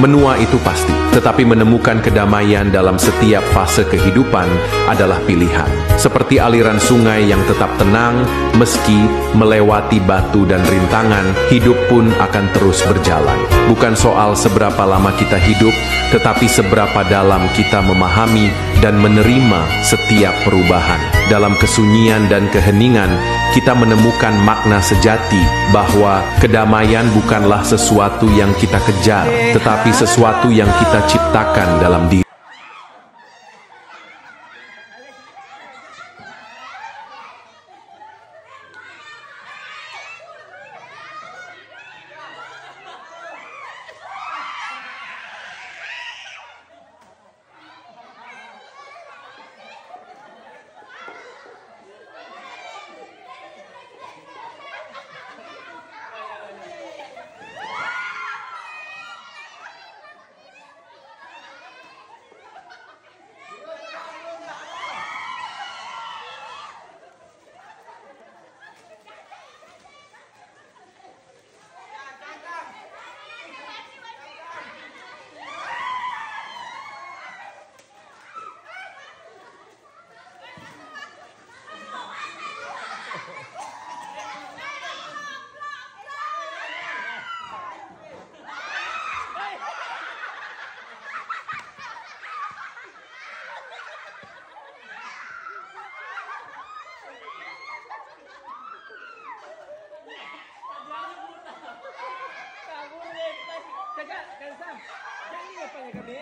Menua itu pasti, tetapi menemukan kedamaian dalam setiap fase kehidupan adalah pilihan. Seperti aliran sungai yang tetap tenang, meski melewati batu dan rintangan, hidup pun akan terus berjalan. Bukan soal seberapa lama kita hidup, tetapi seberapa dalam kita memahami dan menerima setiap perubahan. Dalam kesunyian dan keheningan, kita menemukan makna sejati bahwa kedamaian bukanlah sesuatu yang kita kejar, tetapi sesuatu yang kita ciptakan dalam diri. Kakak, Kak Sam, yang ini apa ya kami?